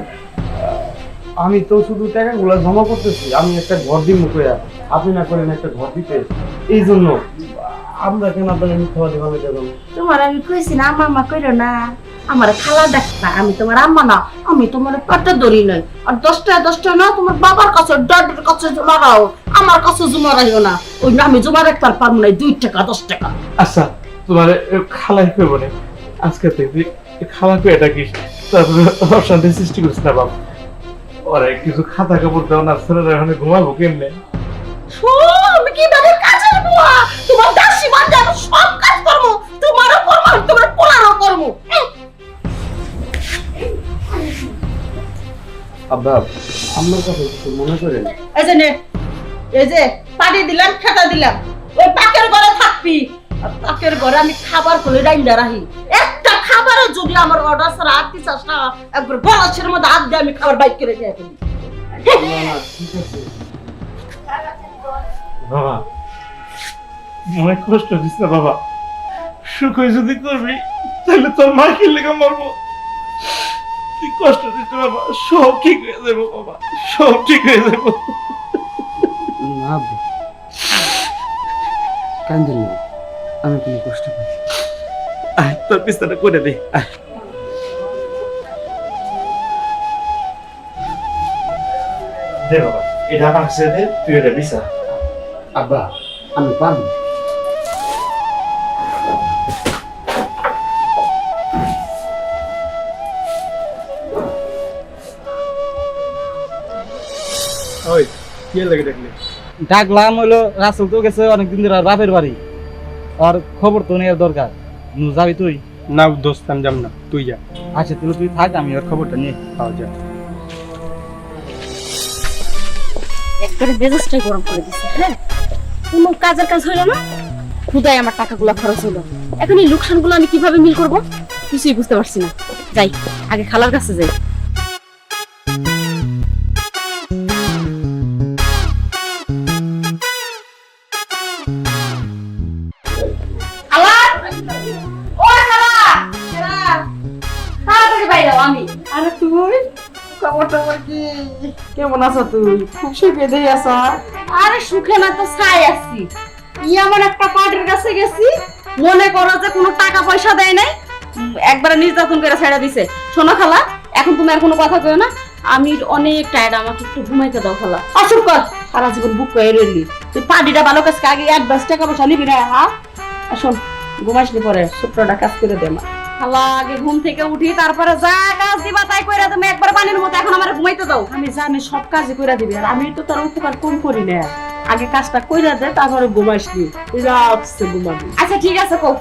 আমি তো শুধু টাকাগুলো জমা করতেছি, আমি একটা ঘর দিব কইয়া, আপনি না করেন একটা ঘর দিতে, এই জন্য আমরা কেন আপনাকে মিথ্যাবাদী ভাবে দেব? তোমার আমি কইছি না মামা কইরো না, আমার খালা দেখবা, আমি তোমার আম্মা না, আমি তোমার পেটে ধরি নাই। আর 10 টাকা না, তোমার বাবার কাছে ডডের কাছে জমা রাখো, আমার কাছে জমা রাখিও না। ওই না আমি জমা রাখতে পারবো না 2 টাকা 10 টাকা। আচ্ছা, তোমার খালাই কইব না, আজকে থেকে খালা কই এটা কি তারপরে অশান্তি সৃষ্টি করছ না বাবা। ওরে কিছু খাতা কাপড় দাও না, ছেলেরা এখানে ঘুমাবো কেমনে? আমি কি বাবার কাছে বুয়া, তোমার দাসী বান্ধে আমি সব কাজ করবো, তোমারও করবো, তোমার পোলারও করবো। আব্বা, আমার কথা একটু মনে করেন। এই যে নে, এই যে পানি দিলাম, খেতা দিলাম, ওই পাকের ঘরে থাকবি। আর পাকের ঘরে আমি খাবার করে রাইন্দা রাখি, একটা খাবারে যদি আমার অর্ডার ছাড়া আটটি চাস না, একবার বলাছের মধ্যে হাত দিয়ে আমি খাবার বাইক করে দিয়ে ফেলি। ঠিক আছে বাবা, মনে কষ্ট দিস না বাবা, সুখ যদি করবি তাহলে তোর মা কি লেগে মরবো। তুই কষ্ট দিস না বাবা, সব ঠিক হয়ে যাবো বাবা, সব ঠিক হয়ে যাবো। না আব্বা, কান্দেন না, আমি কোনো কষ্ট পাই। আয় তোর বিস্তারটা করে দে। দে বাবা, এটা আমার কাছে দে, তুই এটা বিছা। আব্বা, আমি পারবো। ওই কি লাগে দেখলি? ডাকলাম হইলো রাসেল তো গেছে অনেকদিন ধরে আর বাপের বাড়ি, আর খবর তো নেওয়ার দরকার। নু যাবি তুই? না দোস্ত, আমি যাব না, তুই যা। আচ্ছা তাহলে তুই থাক, আমি ওর খবরটা নিয়ে। পাওয়া যা। একবারে মেজাজটাই গরম করে দিচ্ছে। হ্যাঁ, কোনো কাজের কাজ হইলো না, খুদাই আমার টাকাগুলো খরচ হলো। এখন এই লোকসানগুলো আমি কিভাবে মিল করব কিছুই বুঝতে পারছি না। যাই আগে খালার কাছে যাই। তাড়াতাড়ি বাইরে আমি। আরে তুই খবর টবর কি কেমন আছো তুই? খুব সুখে দিয়ে আছো? আরে সুখে না তো ছাই আছি। এমন একটা পার্টির কাছে গেছি, মনে করো যে কোনো টাকা পয়সা দেয় নাই, একবারে নির্যাতন করে ছেড়ে দিছে। শোনো খালা, এখন তুমি আর কোনো কথা কইও না, আমি অনেক টায়ার্ড, আমাকে একটু ঘুমাইতে দাও খালা। অসুখ কর, সারা জীবন বুক করে রইলি। তুই পার্টিটা ভালো কাজ আগে অ্যাডভান্স টাকা পয়সা নিবি না, হ্যাঁ? শোন, ঘুমাসনি পরে শুক্রটা কাজ করে দে মা। খালা আগে ঘুম থেকে উঠি, তারপরে যা কাজ দিবা তাই কইরা তুমি একবার পানির মতো, এখন আমার ঘুমাইতে দাও। আমি জানি সব কাজই করে দিবি, আর আমি তো তোর উপকার কম করি না। আগে কাজটা কইরা দে, তারপরে ঘুমাসনি, রিল্যাক্সে ঘুমাবি। আচ্ছা ঠিক আছে, কও।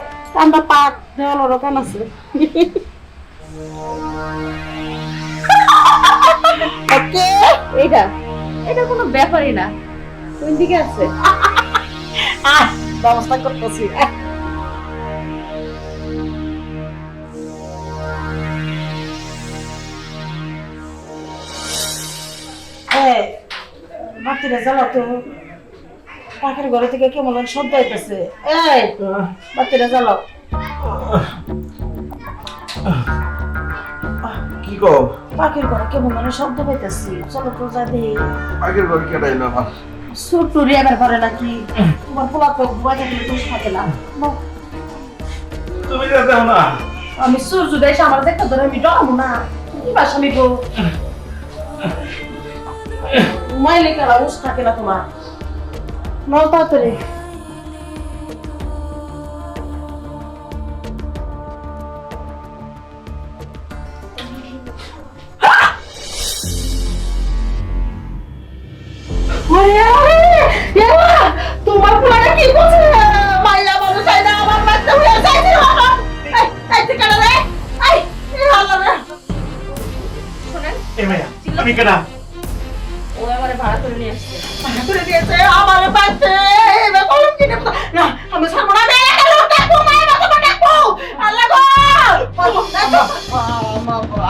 আমরা পাক দেওয়াল রকম আছে। ওকে, এইটা এটা কোনো ব্যাপারই না। কোন দিকে আছে? ব্যবস্থা করতেছি। বাতিটা জ্বালাও তো, পাখির ঘরে থেকে কেমন শব্দ হইতেছে। এই বাতিটা জ্বালাও। কি কো? পাখির ঘরে কেমন শব্দ পাইতেছি, চলো তো যা দেখি। আগের বার কেডাই না আমার ছোট্ট রিয়াবের ঘরে নাকি তোমার পোলা তো ঘুমাই থাকলে দোষ থাকে না। তুমি যা যাও না। আমি সূর্য দেশ আমার দেখতে ধরে আমি ডরাবো না, কি বাসা নিব? ঘুমাইলে কেলা উস থাকে না তোমার, নাও তাড়াতাড়ি। তোমার পোলাটা কি করছে? মাইয়া মানুষ আইনা আমার বাচ্চা হয়ে যাইছে। এই ঠিকানা রে, এই আল্লাহ রে। শুনেন, এই মাইয়া আমি কেডা? ও আমারে ভাড়া করে নিয়ে আসছে। ভাড়া করে দিয়েছে আমার বাচ্চা। এবার বলুন কি নেব না, আমি ছাড়বো না। ডাকবো মায়ের মতো ডাকবো। আল্লাহ গো,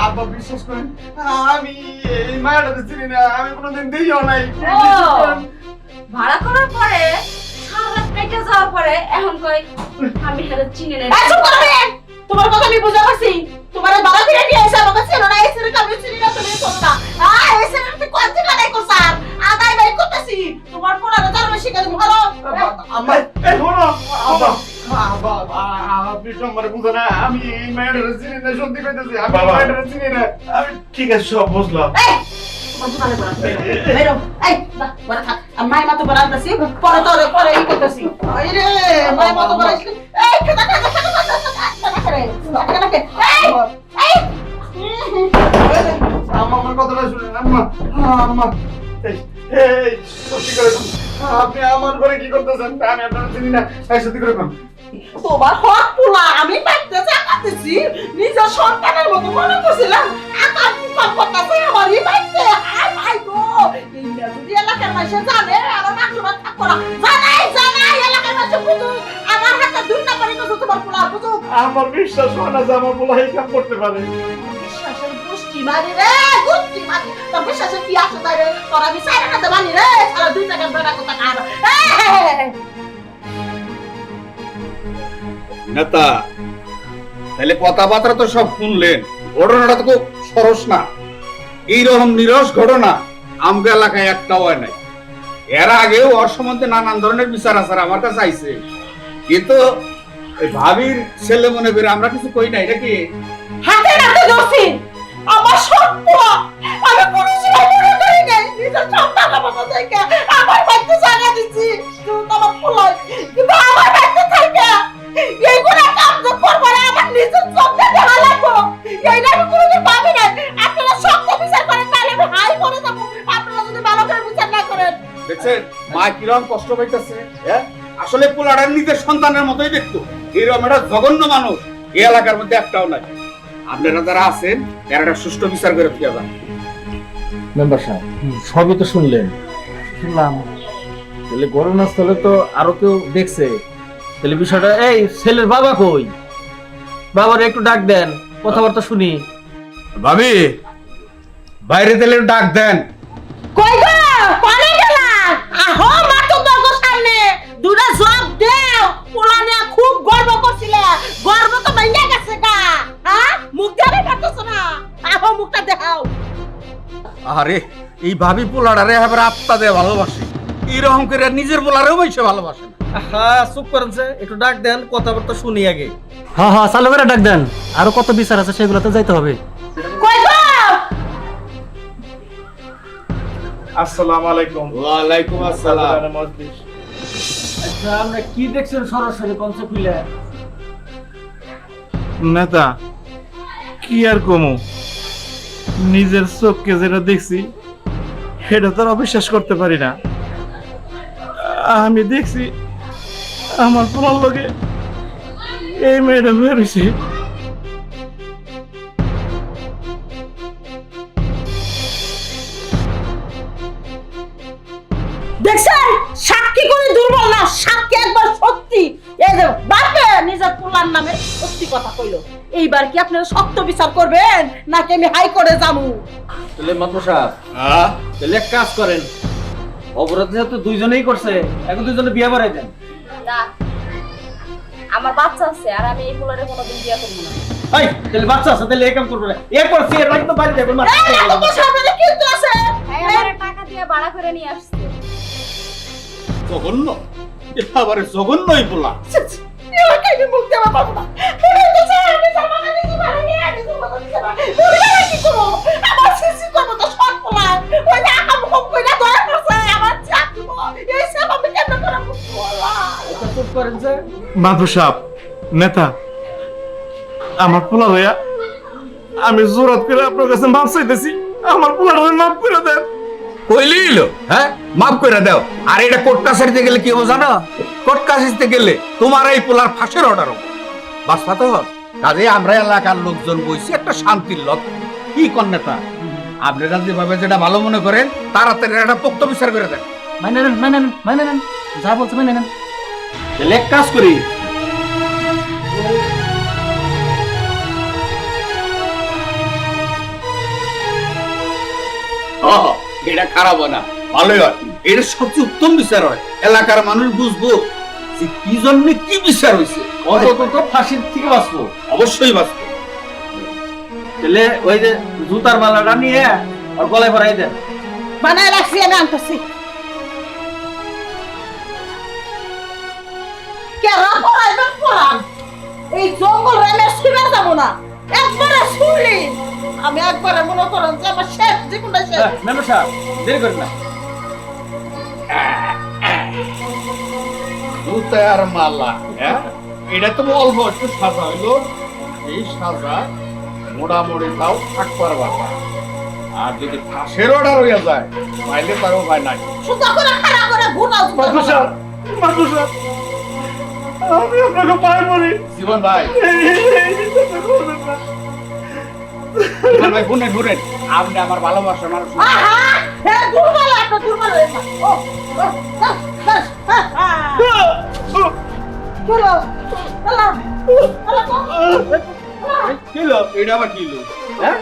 আব্বা বিশ্বাস করেন, আমি এই মায়াটাতে চিনি না, আমি কোনোদিন দিইও নাই। ও, ভাড়া করার পরে সারা রাত কেটে যাওয়ার পরে এখন কই আমি হেরে চিনি না। চুপ করবে। তোমার কথা আমি বুঝা পারছি। তোমার বাবা ফিরে নিয়ে এসে আমাকে ছিল না, এই ছেলেকে আমি চিনি না, তুমি শোনো না। এই ছেলেকে তুই কোন থেকে নাই করছার? আদায় বাই করতেছি। তোমার পোলারে তার বেশি কাজ ভালো। আম্মা এই শোনো, আব্বা আব্বা আপনি সম্মানে বুঝো না, আমি এই মায়াটাতে চিনি না, সত্যি কইতেছি আমি মায়াটাতে চিনি না। আমি ঠিক আছে সব বুঝলাম। এই তোমার দোকানে বড় বেরো। এই না বড় থাক, আমি মায়ের মতো বড় আনতেছি, পরে তো পরে ই করতেছি। এই রে মায়ের মতো বড় আসলি। এই খেদা খেদা খেদা খেদা করে খেদা কে। এই আম্মা আমার কথাটা শুনেন, আম্মা আম্মা এই এই সত্যি করে বলুন, আপনি আমার ঘরে কি করতেছেন? আমি আপনারা চিনি না, এই সত্যি করে বলুন। তোমার হক পোলা আমি পাইতে চাকাতেছি, নিজের সন্তানের মতো মনে করছিলাম। আকার বিপাক করতেছে আমারই পাইতে। আয় ভাই গো, এই যদি এলাকার মানুষ জানে আর না শোনা থাকবো না। জানাই এলাকার মানুষ বুঝুক, আমার হাতে দুই নাম্বারই তো তোমার পোলা বুঝুক। আমার বিশ্বাস হয় না যে আমার পোলা এই কাম করতে পারে। বিশ্বাসের গোষ্ঠী মারি রে, গোষ্ঠী মারি। তোর বিশ্বাসের কি আছে তাই রে? তোর আমি সাইরা কাছে মানি রে, সারা 2 টাকা বেড়া কথা কার। নেতা, তাহলে কথাবার্তা তো সব শুনলেন, ঘটনাটা তো খুব সরস না। এইরকম নিরস ঘটনা আমগো এলাকায় একটাও হয় নাই। এর আগেও ওর সম্বন্ধে নানান ধরনের বিচার আচার আমার কাছে আইছে, কিন্তু এই ভাবির ছেলে মনে করে আমরা কিছু কই নাই নাকি? হাতে নাতে দোষী আমার সব পোলা, আমি কোনো সময় মনে করি নাই নিজের সন্তানের মতো দেখে আমার বাচ্চা জানা দিচ্ছি। তুই তোমার পোলা, কিন্তু আমার বাচ্চা থাকে এইগুলো কাম তো করবো না, আমার নিজের চোখে দেখা লাগবো। এইটা আমি কোনোদিন ভাবি নাই। আপনারা সত্য বিচার করেন, নাহলে আমি হাই করে যাবো আপনারা যদি ভালো করে বিচার না করেন। দেখছেন মা কিরকম কষ্ট পাইতেছে? হ্যাঁ, আসলে পোলাটা নিজের সন্তানের মতোই দেখতো। এরকম একটা জঘন্য মানুষ এই এলাকার মধ্যে একটাও নাই। আপনারা যারা আছেন এর একটা সুষ্ঠু বিচার করে ফিরে যান। মেম্বার সাহেব, সবই তো শুনলেন। শুনলাম, তাহলে ঘটনাস্থলে তো আরো কেউ দেখছে, তাহলে বিষয়টা এই ছেলের বাবা কই? বাবার একটু ডাক দেন, কথাবার্তা শুনি। ভাবি, বাইরে তেলে ডাক দেন। কই গো পানি গেলা? আহো মাতো তো সামনে দুটা জব দেও। পোলানে খুব গর্ব করছিলে, গর্ব তো মাইনা গেছে গা। হ্যাঁ, মুখ দেখাই পারতেছ না। আহো মুখটা দেখাও। আরে এই ভাবি পোলাটারে এবার আত্মা দিয়ে ভালোবাসে, এইরকম করে নিজের পোলারেও বেশি ভালোবাসে না। হ্যাঁ চুপ করেন যে, একটু ডাক দেন, কথাবার্তা শুনি আগে। হ্যাঁ হ্যাঁ চালু করে ডাক দেন, আরো কত বিচার আছে সেগুলোতে যাইতে হবে। কই গো? আসসালামু আলাইকুম। ওয়ালাইকুম আসসালাম। আচ্ছা আমরা কি দেখছেন সরাসরি কনসে খুলে? নেতা কি আর কমু, নিজের চোখকে যেটা দেখছি সেটা তো আর অবিশ্বাস করতে পারি না। আমি দেখছি আমার পোলার লগে এই মেয়েটা বেরোছে। দেখছেন সাক্ষী করে দুর্বল না, সাক্ষী একবার সত্যি। এই যে বাপে নিজের পোলার নামে সত্যি কথা কইলো, এইবার কি আপনারা সত্য বিচার করবেন নাকি আমি হাই করে যাবো? তাহলে মাত্র সাহেব, তাহলে এক কাজ করেন, অপরাধ যেহেতু দুইজনেই করছে, এখন দুইজনে বিয়ে করাই দেন। না, আমার বাচ্চা আছে আর আমি এই পোলারে কোনোদিন বিয়ে করবো না। এই তাহলে বাচ্চা আছে, তাহলে এই কাম করবে না, এরপর সে একদম বাড়ি যাবে। এই এত পয়সা আপনাদের কিন্তু আছে। আমার টাকা দিয়ে ভাড়া করে নিয়ে আসছে। জঘন্য, এবারে জঘন্যই পোলা। এবার কাকে মুখ দেওয়া পাবো না। এই তো স্যার, আমি জামানা দিতে পারি না, আমি তোমাকে দিতে পারি না। তুমি কি করো? আমার সিসি করবো তো সব পোলা। ওই যে আকাম কম কইরা ধরে পড়ছে, আমার চাপ দিব। এই সব আমি কেন করে মুখ বলা? এটা চুপ করেন যে। মাধু সাহেব, নেতা, আমার পোলা হইয়া আমি জোরাত করে আপনার কাছে মাপ চাইতেছি, আমার পোলার মাফ করে দেন। কইলিল, হ্যাঁ মাফ করে দাও। আর এটা কোর্ট কাছারিতে গেলে কি হবে জানো? কোর্ট কাছারিতে গেলে তোমার এই পোলার ফাঁসের অর্ডার হবে। বাসপা তো কাজে আমরা এলাকার লোকজন বইছি একটা শান্তির লোক। কি কর নেতা, আপনারা যেভাবে যেটা ভালো মনে করেন তাড়াতাড়ি একটা পোক্ত বিচার করে দেন। মাইনে নেন, মাইনে নেন, যা বলছে মাইনে নেন। তাহলে এক কাজ করি, এটা খারাপ হয় না, ভালোই হয়। এটা সবচেয়ে উত্তম বিচার হয়, এলাকার মানুষ বুঝবো যে কি জন্য কি বিচার হয়েছে। অন্তত ফাঁসির থেকে বাঁচবো। অবশ্যই বাঁচবো। তাহলে ওই যে জুতার মালাটা নিয়ে আর গলায় ভরাই দেন। বানায় রাখছি, আমি আনতেছি। কেরা পড়াইবেন পড়ান, এই জঙ্গল রেমে শুনে যাবো না। একবারে শুনলি আমি একবারে মনে করেন যে আমার শেষ জীবনটা শেষ। মেম্বার সাহেব দেরি করেন না। জুতার মালা, হ্যাঁ এটা তো অল্প একটু সাজা হইলো। এই সাজা মোটামুটি তাও থাকবার বাবা। আর যদি ফাঁসের অর্ডার হইয়া যায় তাইলে তারও ভাই নাই। সুতা করে খাড়া করে ঘুরাও। মাধু সাহেব, মাধু সাহেব, আমি আপনাকে পায়ে পড়ি। জীবন ভাই, জীবন ভাই শুনেন শুনেন, আপনি আমার ভালোবাসার মানুষ। আহা, হে দুর্বল, একটা দুর্বল হয়ে না। ও বাস বাস, চলো চলো কিলো এটা আবার কিলো, হ্যাঁ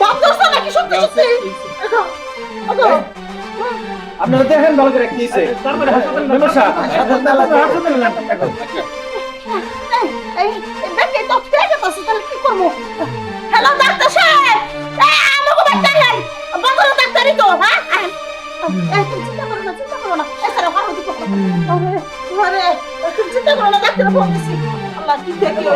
বাপ দোস্ত নাকি সত্যি সত্যি? আপনারা দেখেন ভালো করে কি হইছে। তারপরে হাসপাতাল মেম্বার সাহেব, হাসপাতাল না এখন। এই দেখে তো ফেলে গেছে, তাহলে কি করবো? হ্যালো ডাক্তার সাহেব, আমাকে ডাক্তার নাই, বন্ধুরা ডাক্তারই তো। হ্যাঁ তুমি চিন্তা করো না, চিন্তা করো না। এছাড়া ভালো দিকে আরে তুমি চিন্তা করো না, ডাক্তার ফোন দিছি। আল্লাহ কি দেখি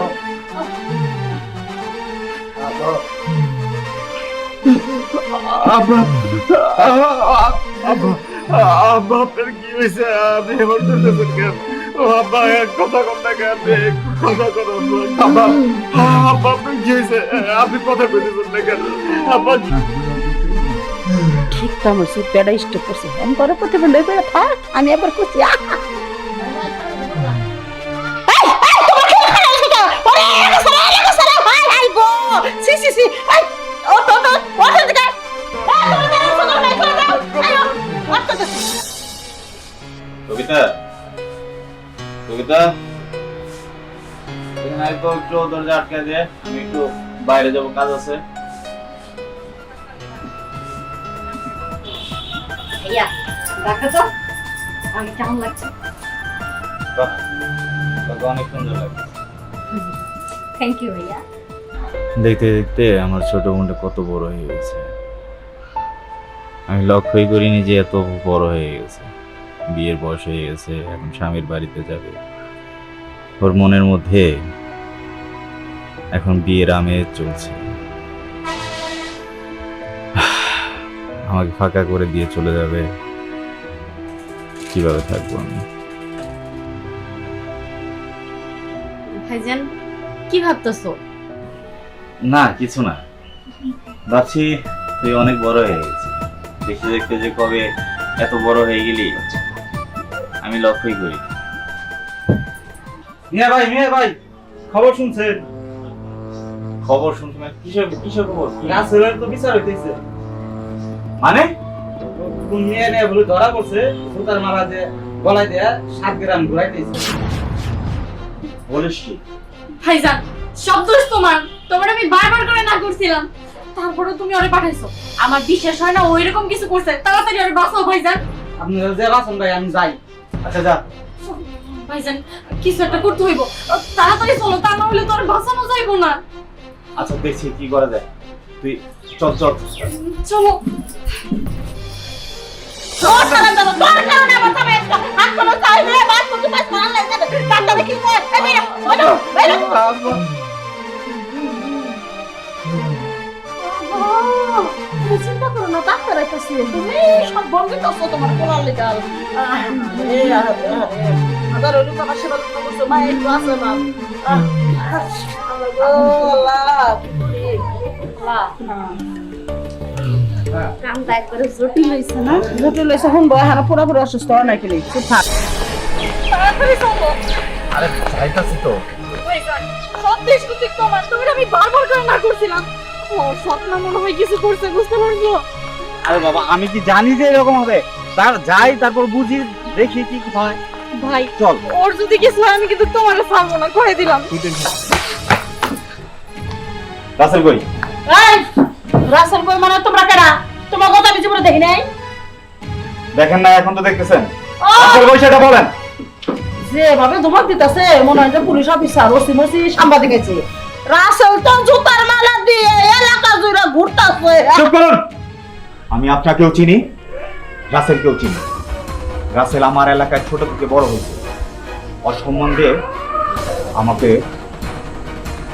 আপনার কি হয়েছে? আপনি এবার করতেছেন কেন? ও আব্বা, এক কথা কম না কেন? কথা করুন আব্বা। আব্বা, আপনার কি হয়েছে? আপনি কথা কইতেছেন না কেন? আব্বা, ঠিক কাম হয়েছে, পেড়া স্টপ করছে। আমি করে প্রতিবন্ধী পেড়া থাক, আমি আবার করছি। কবিতা, কবিতা, এখানে তো একটু দরজা আটকে দিয়ে, আমি একটু বাইরে যাবো, কাজ আছে। ভাইয়া, দেখো তো আমি কেমন লাগছে। বাহ, তোকে অনেক সুন্দর লাগছে। থ্যাংক ইউ ভাইয়া। দেখতে দেখতে আমার ছোট বোনটা কত বড় হয়ে গেছে। আমি লক্ষ্যই করিনি যে এত বড় হয়ে গেছে, বিয়ের বয়স হয়ে গেছে, এখন স্বামীর বাড়িতে যাবে। ওর মনের মধ্যে এখন বিয়ের আমেজ চলছে। আমাকে ফাঁকা করে দিয়ে চলে যাবে, কিভাবে থাকবো আমি? ভাইজান কি ভাবতেছো? না কিছু না, ভাবছি তুই অনেক বড় হয়ে গেছিস। দেখতে দেখতে যে কবে এত বড় হয়ে গেলি আমি লক্ষ্যই করি। মিয়া ভাই খবর শুনছেন? খবর শুনছি না, কিসের কিসের খবর? রাসেলের তো বিচার হইতেছে। মানে কোন মেয়ে নিয়ে বলে ধরা পড়ছে, সুতার মারা যে গলায় দেয়া 7 গ্রাম ঘুরাইতেছে। বলিস কি? ভাইজান সব দোষ তোমার, তোমার আমি বারবার করে না করছিলাম, তারপরে তুমি ওরে পাঠাইছো। আমার বিশ্বাস হয় না ওই রকম কিছু করছে। তাড়াতাড়ি ওরে বাঁচাও ভাইজান। আপনি যে বাসন ভাই, আমি যাই। আচ্ছা যা। ভাইজান কিছু একটা করতে হইব, তাড়াতাড়ি চলো, তা না হলে তো আর বাঁচানো যাইব না। আচ্ছা দেখছি কি করা যায়, তুই চল চল চলো। তোর সারা দাও, তোর নাও না বাঁচাবে একটা। আর কোনো চাই রে, বাস করতে পাস না লাগে যাবে। ডাক্তার কি কয়? এই বেরো, বেরো, বেরো। তুমি চিন্তা করো না, ডাক্তার আইতাছে। তুমি সব বন্ধই করছো তোমার কোলার লেগাল। আবার ওই লোক আমার সেবা যত্ন করছো, মা একটু আছে না। কামটা একবারে জটিল হয়েছে না? জটিল হয়েছে, এখন বয় হারা পুরোপুরি অসুস্থ হয় নাকি? চুপ থাক, তাড়াতাড়ি চলো। আরে যাইতাছি তো। সত্যি সত্যি তোমার, তুমি আমি বারবার করে না করছিলাম। ও স্বপ্ন মনে হয় কিছু করছে, বুঝতে পারছো? আরে বাবা আমি কি জানি যে এরকম হবে? তার যাই তারপর বুঝি দেখি কি হয়। ভাই চল। ওর যদি কিছু হয় আমি কিন্তু তোমারে ছাড়বো না, কয়ে দিলাম। রাসেল কই? এই রাসেল কই মানে তোমরা কেডা? তোমার কথা আমি জীবনে দেখি নাই। দেখেন না এখন তো দেখতেছেন। রাসেল কই সেটা বলেন। যেভাবে ধমক দিতেছে মনে হয় যে পুলিশ অফিসার ওসি মসি সাংবাদিক আছে। রাসেল তো জুতার মালা দিয়ে এলাকা জুড়ে ঘুরতাছে। চুপ করুন। আমি আপনাকেও চিনি, রাসেলকেও চিনি। রাসেল আমার এলাকায় ছোট থেকে বড় হয়েছে। ওর সম্বন্ধে আমাকে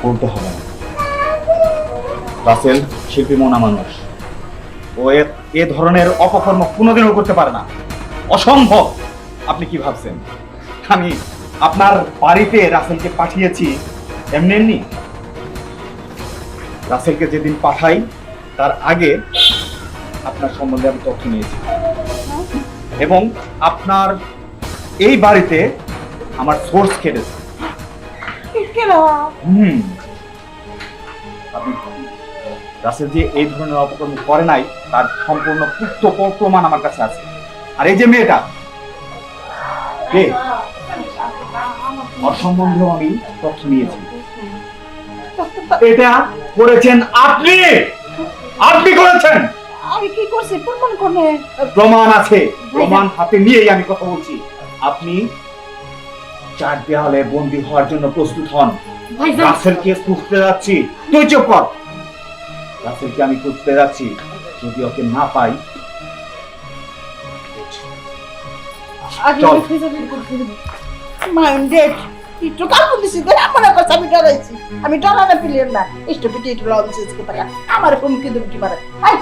বলতে হবে না। রাসেল শিল্পী মনা মানুষ, ও এ ধরনের অপকর্ম কোনোদিনও করতে পারে না, অসম্ভব। আপনি কি ভাবছেন আমি আপনার বাড়িতে রাসেলকে পাঠিয়েছি এমনি এমনি? রাসেলকে যেদিন পাঠাই তার আগে আপনার সম্বন্ধে আমি তথ্য নিয়েছি এবং আপনার এই বাড়িতে আমার সোর্স কেটেছে। আপনি রাসেল যে এই ধরনের অপকর্ম করে নাই তার সম্পূর্ণ পুক্ত প্রমাণ আমার কাছে আছে। আর এই যে মেয়েটা কে, ওর সম্বন্ধেও আমি তথ্য নিয়েছি। এটা করেছেন আপনি, আপনি করেছেন। আমি কি করছি প্রমাণ করবে? প্রমাণ আছে, প্রমাণ হাতে নিয়েই আমি কথা বলছি। আপনি 4 দেয়ালে বন্দী হওয়ার জন্য প্রস্তুত হন। রাসেলকে খুঁজতে যাচ্ছি। তুই চুপ কর। রাসেলকে আমি খুঁজতে যাচ্ছি, যদি ওকে না পাই চল। মাইন্ডেড একটু কাপড় দিছি তো আমার কাছে আমি ডরাইছি। আমি ডরানো পিলিয়ন না, একটু পিটি একটু লঞ্চেস কোথায় আমার হুমকি দুমকি মারে। আই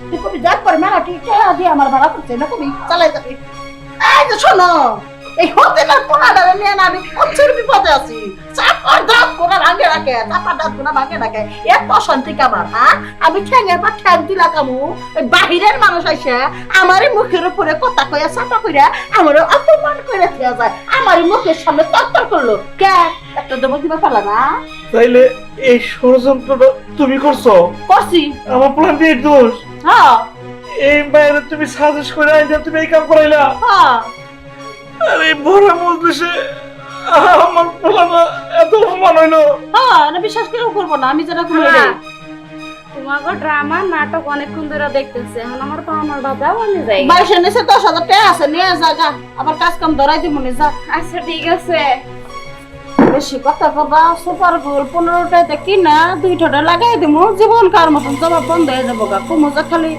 তুই কবি যাক করে মেলা ঠিক দিয়ে আমার ভাড়া করছে না, কবি চালাই যাবি। এই যে শোনো, এই হোটেলের পোলাডারে নিয়ে না আমি প্রচুর বিপদে আছি। চাপার দাঁত কোনা ভাঙে রাখে, চাপার দাঁত কোনা ভাঙে রাখে। এত অশান্তি কামার, হ্যাঁ? আমি ঠ্যাঙের পর ঠ্যাং দিলা কামু, ওই বাহিরের মানুষ আইসা আমারই মুখের উপরে কথা কইয়া চাপা কইরা আমার অপমান করে দেওয়া যায়। আমারই মুখের সামনে তত্তর করলো। কে একটা দমক দিবা পারলা না? তাইলে এই ষড়যন্ত্রটা তুমি করছো? করছি। আমার প্ল্যান দিয়ে দোষ? হ্যাঁ। এই বাইরে তুমি সাজেস্ট করে আইনা তুমি এই কাম করাইলা? হ্যাঁ। আরে ভরা মজলিসে আমার প্ল্যান এত অপমান হইলো। হ্যাঁ, না বিশ্বাস কেউ করবো না, আমি যেটা করে তোমাকে ড্রামা নাটক অনেকক্ষণ ধরে দেখতেছে, এখন আমার তো আমার বাবাও আমি যাই। 22 নিচে 10,000 টাকা আছে, নিয়ে জায়গা আবার কাজ কাম ধরাই দিব নি যা। আচ্ছা ঠিক আছে। বেশি কথা কথা সুপার গোল 15টাতে কিনা 2টা লাগাই দিব, জীবন কার মতন জবাব বন্ধ হয়ে যাবো গা। কুমুজা খালি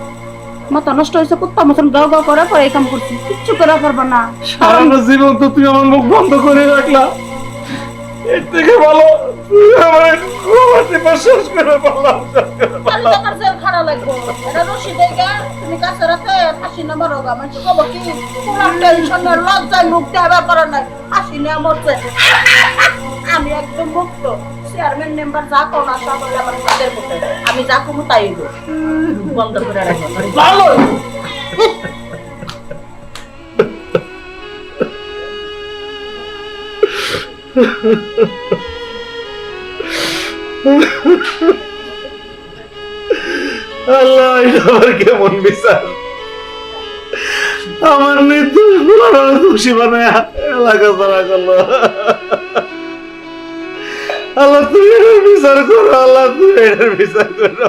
মাথা নষ্ট হয়েছে, কুত্তা মতন গাও গাও করে পরে এই কাম করছি, কিচ্ছু করে পারবা না। সারাটা জীবন তো তুই আমার মুখ বন্ধ করে রাখলা, এর থেকে ভালো তুই আমার ঘুমাতে শেষ করে পারলাম। তাহলে তো আমার জেল খারাপ লাগবো। এটা রশি দেগা তুমি কাছে রাখে ফাঁসি না মারোগা, মানে কব কি তোমার টেনশনের লজ্জায় মুখ দেওয়া করার নাই, ফাঁসি নিয়ে মরছে। আমি একদম মুক্ত, চেয়ারম্যান মেম্বার যা কোন আশা করলে আমার কাদের মধ্যে আমি যা কমু তাই হইব। বন্ধ করে রাখো ভালো। আল্লাহ, এটা আবার কেমন বিচার? আমার নির্দোষ গুলার দোষী বানায় এলাকা তারা করলো। আল্লাহ তুমি এটার বিচার করো, আল্লাহ তুমি এটার বিচার করো।